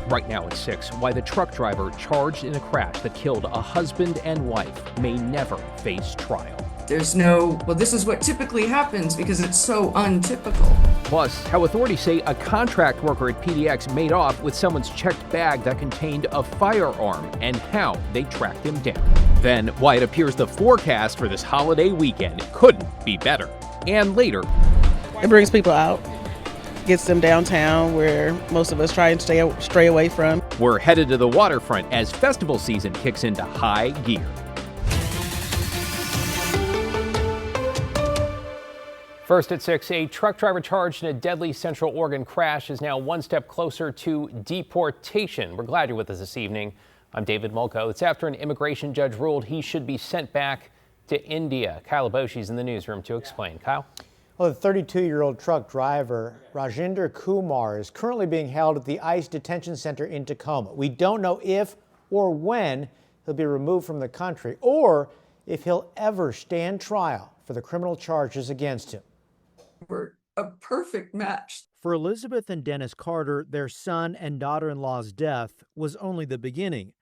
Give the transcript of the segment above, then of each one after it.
Right now at 6, why the truck driver charged in a crash that killed a husband and wife may never face trial. There's no, well, this is what typically happens because it's so untypical. Plus, how authorities say a contract worker at PDX made off with someone's checked bag that contained a firearm and how they tracked him down. Then, why it appears the forecast for this holiday weekend couldn't be better. And later, it brings people out, gets them downtown where most of us try and stray away from. We're headed to the waterfront as festival season kicks into high gear. First at 6, a truck driver charged in a deadly Central Oregon crash is now one step closer to deportation. We're glad you're with us this evening. I'm David Mulco. It's after an immigration judge ruled he should be sent back to India. Kyle Aboshi's in the newsroom to explain. Kyle? Well, the 32-year-old truck driver, Rajinder Kumar, is currently being held at the ICE detention center in Tacoma. We don't know if or when he'll be removed from the country or if he'll ever stand trial for the criminal charges against him. We're a perfect match. For Elizabeth and Dennis Carter, their son and daughter-in-law's death was only the beginning.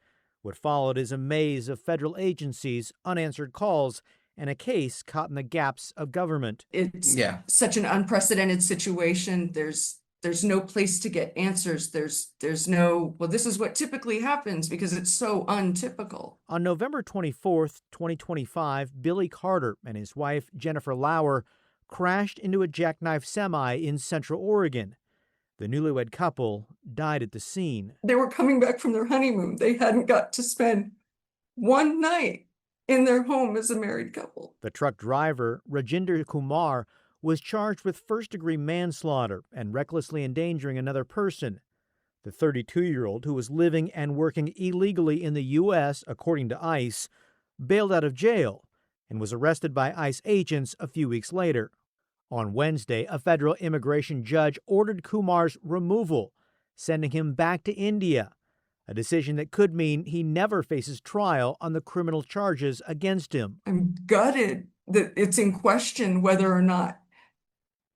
What followed is a maze of federal agencies, unanswered calls, and a case caught in the gaps of government. It's such an unprecedented situation. There's no place to get answers. There's no, well, this is what typically happens because it's so untypical. On November 24th, 2025, Billy Carter and his wife, Jennifer Lauer, crashed into a jackknife semi in Central Oregon. The newlywed couple died at the scene. They were coming back from their honeymoon. They hadn't got to spend one night in their home as a married couple. The truck driver, Rajinder Kumar, was charged with first-degree manslaughter and recklessly endangering another person. The 32-year-old, who was living and working illegally in the U.S., according to ICE, bailed out of jail and was arrested by ICE agents a few weeks later. On Wednesday, a federal immigration judge ordered Kumar's removal, sending him back to India, a decision that could mean he never faces trial on the criminal charges against him. I'm gutted that it's in question whether or not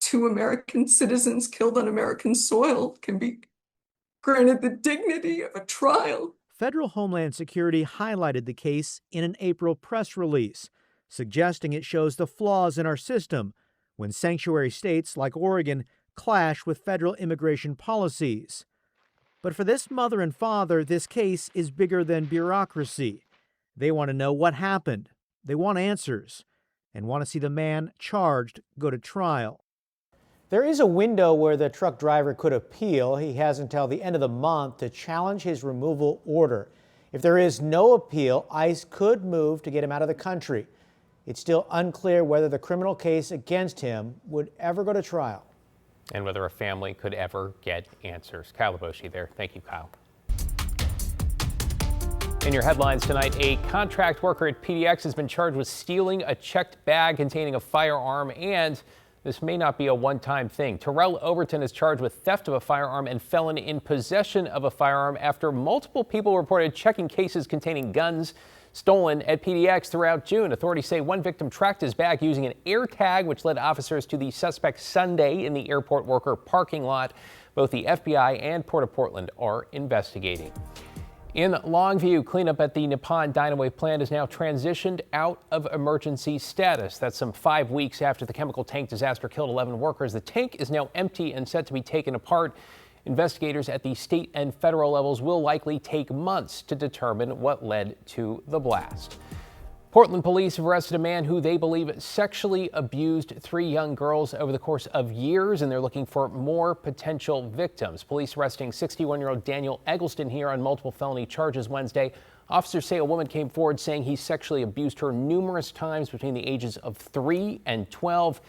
2 American citizens killed on American soil can be granted the dignity of a trial. Federal Homeland Security highlighted the case in an April press release, suggesting it shows the flaws in our system when sanctuary states like Oregon clash with federal immigration policies. But for this mother and father, this case is bigger than bureaucracy. They want to know what happened. They want answers and want to see the man charged go to trial. There is a window where the truck driver could appeal. He has until the end of the month to challenge his removal order. If there is no appeal, ICE could move to get him out of the country. It's still unclear whether the criminal case against him would ever go to trial. And whether a family could ever get answers. Kyle Aboshi there. Thank you, Kyle. In your headlines tonight, a contract worker at PDX has been charged with stealing a checked bag containing a firearm, and this may not be a one-time thing. Terrell Overton is charged with theft of a firearm and felon in possession of a firearm after multiple people reported checking cases containing guns stolen at PDX throughout June. Authorities say one victim tracked his bag using an air tag, which led officers to the suspect Sunday in the airport worker parking lot. Both the FBI and Port of Portland are investigating. In Longview, cleanup at the Nippon Dynawave plant is now transitioned out of emergency status. That's some 5 weeks after the chemical tank disaster killed 11 workers. The tank is now empty and set to be taken apart. Investigators at the state and federal levels will likely take months to determine what led to the blast. Portland police have arrested a man who they believe sexually abused 3 young girls over the course of years, and they're looking for more potential victims. Police arresting 61-year-old Daniel Eggleston here on multiple felony charges Wednesday. Officers say a woman came forward saying he sexually abused her numerous times between the ages of 3 and 12.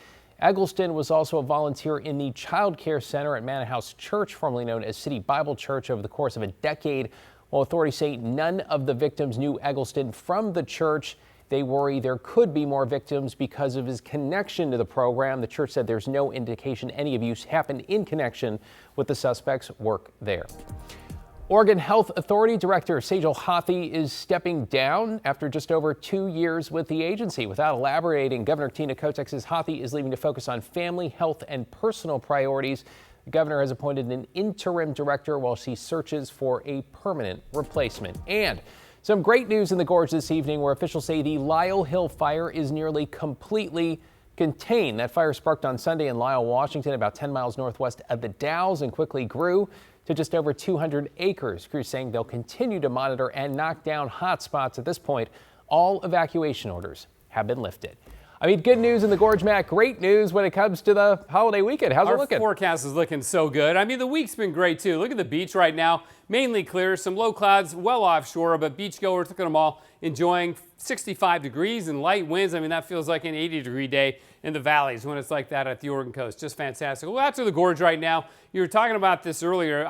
Eggleston was also a volunteer in the Child Care Center at Manor House Church, formerly known as City Bible Church, over the course of a decade. While authorities say none of the victims knew Eggleston from the church, they worry there could be more victims because of his connection to the program. The church said there's no indication any abuse happened in connection with the suspect's work there. Oregon Health Authority Director Sejal Hathi is stepping down after just over 2 years with the agency. Without elaborating, Governor Tina Kotek says Hathi is leaving to focus on family, health, and personal priorities. The governor has appointed an interim director while she searches for a permanent replacement. And some great news in the gorge this evening, where officials say the Lyle Hill fire is nearly completely contained. That fire sparked on Sunday in Lyle, Washington, about 10 miles northwest of the Dalles, and quickly grew to just over 200 acres. Crews saying they'll continue to monitor and knock down hot spots. At this point, all evacuation orders have been lifted. I mean, good news in the gorge, Matt. Great news when it comes to the holiday weekend. How's it looking? Our forecast is looking so good. I mean, the week's been great, too. Look at the beach right now. Mainly clear, some low clouds well offshore, but beachgoers, look at them all, enjoying 65 degrees and light winds. I mean, that feels like an 80-degree day in the valleys when it's like that at the Oregon coast. Just fantastic. Well, that's the gorge right now. You were talking about this earlier.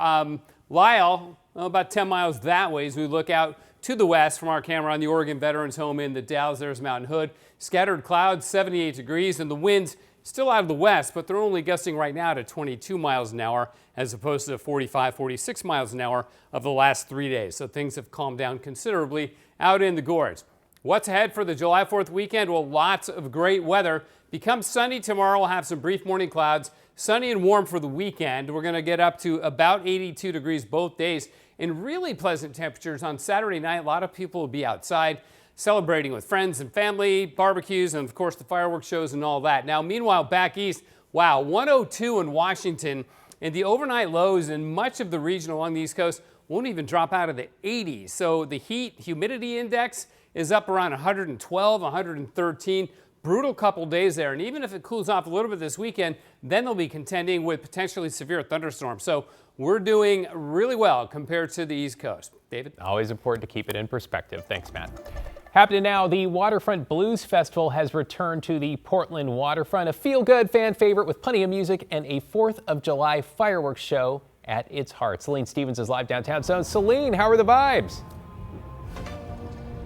Lyle, about 10 miles that way as we look out to the west from our camera on the Oregon Veterans Home in the Dalles. There's Mountain Hood. Scattered clouds, 78 degrees, and the winds still out of the west, but they're only gusting right now to 22 miles an hour as opposed to 45, 46 miles an hour of the last 3 days. So things have calmed down considerably out in the gorge. What's ahead for the July 4th weekend? Well, lots of great weather. Becomes sunny tomorrow. We'll have some brief morning clouds. Sunny and warm for the weekend. We're going to get up to about 82 degrees both days and really pleasant temperatures on Saturday night. A lot of people will be outside celebrating with friends and family, barbecues, and of course the fireworks shows and all that. Now, meanwhile, back east, wow, 102 in Washington, and the overnight lows in much of the region along the East Coast won't even drop out of the 80s. So the humidity index is up around 112, 113. Brutal couple days there. And even if it cools off a little bit this weekend, then they'll be contending with potentially severe thunderstorms. So we're doing really well compared to the East Coast. David? Always important to keep it in perspective. Thanks, Matt. Happening now, the Waterfront Blues Festival has returned to the Portland waterfront, a feel-good fan favorite with plenty of music and a 4th of July fireworks show at its heart. Celine Stevens is live downtown. So, Celine, how are the vibes?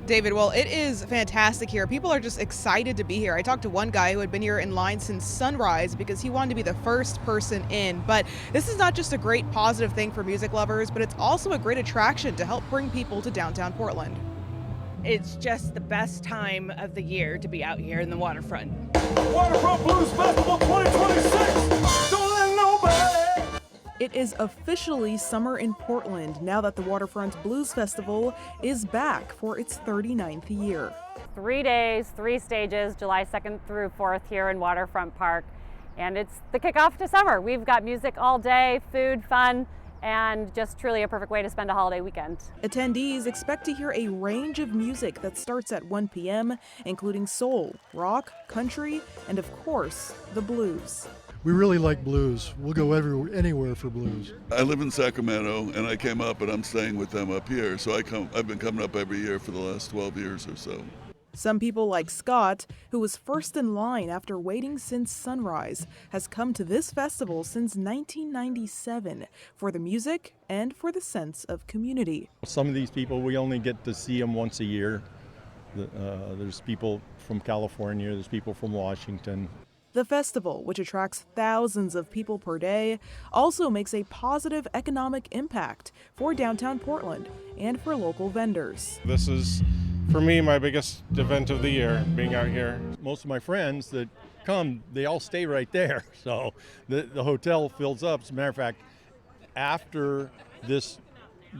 David, well, it is fantastic here. People are just excited to be here. I talked to one guy who had been here in line since sunrise because he wanted to be the first person in. But this is not just a great positive thing for music lovers, but it's also a great attraction to help bring people to downtown Portland. It's just the best time of the year to be out here in the waterfront. Waterfront Blues Festival 2026! Don't let nobody! It is officially summer in Portland now that the Waterfront Blues Festival is back for its 39th year. 3 days, 3 stages, July 2nd through 4th here in Waterfront Park. And it's the kickoff to summer. We've got music all day, food, fun, and just truly a perfect way to spend a holiday weekend. Attendees expect to hear a range of music that starts at 1 p.m., including soul, rock, country, and of course, the blues. We really like blues. We'll go anywhere for blues. I live in Sacramento, and I came up, and I'm staying with them up here. So I've been coming up every year for the last 12 years or so. Some people like Scott, who was first in line after waiting since sunrise, has come to this festival since 1997 for the music and for the sense of community. Some of these people, we only get to see them once a year. There's people from California, there's people from Washington. The festival, which attracts thousands of people per day, also makes a positive economic impact for downtown Portland and for local vendors. This is, for me, my biggest event of the year, being out here. Most of my friends that come, they all stay right there. So the hotel fills up. As a matter of fact, after the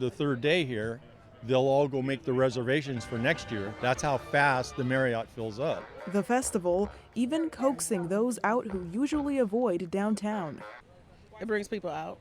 3rd day here, they'll all go make the reservations for next year. That's how fast the Marriott fills up. The festival even coaxing those out who usually avoid downtown. It brings people out,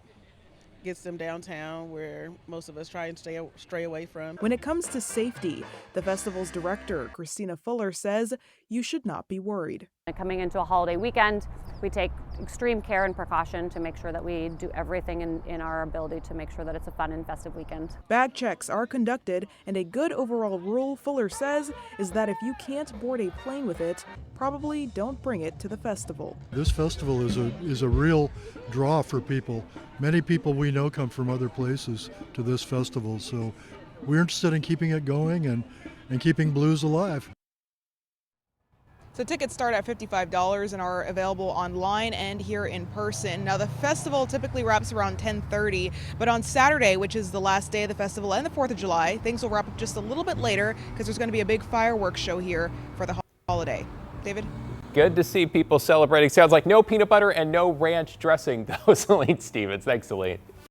gets them downtown where most of us try and stray away from. When it comes to safety, the festival's director, Christina Fuller, says you should not be worried. Coming into a holiday weekend, we take extreme care and precaution to make sure that we do everything in our ability to make sure that it's a fun and festive weekend. Bag checks are conducted, and a good overall rule, Fuller says, is that if you can't board a plane with it, probably don't bring it to the festival. This festival is a real draw for people. Many people we know come from other places to this festival, so we're interested in keeping it going and keeping blues alive. So tickets start at $55 and are available online and here in person. Now the festival typically wraps around 10:30, but on Saturday, which is the last day of the festival and the 4th of July, things will wrap up just a little bit later because there's going to be a big fireworks show here for the holiday. David? Good to see people celebrating. Sounds like no peanut butter and no ranch dressing, though. Celine Stevens. Thanks, Celine.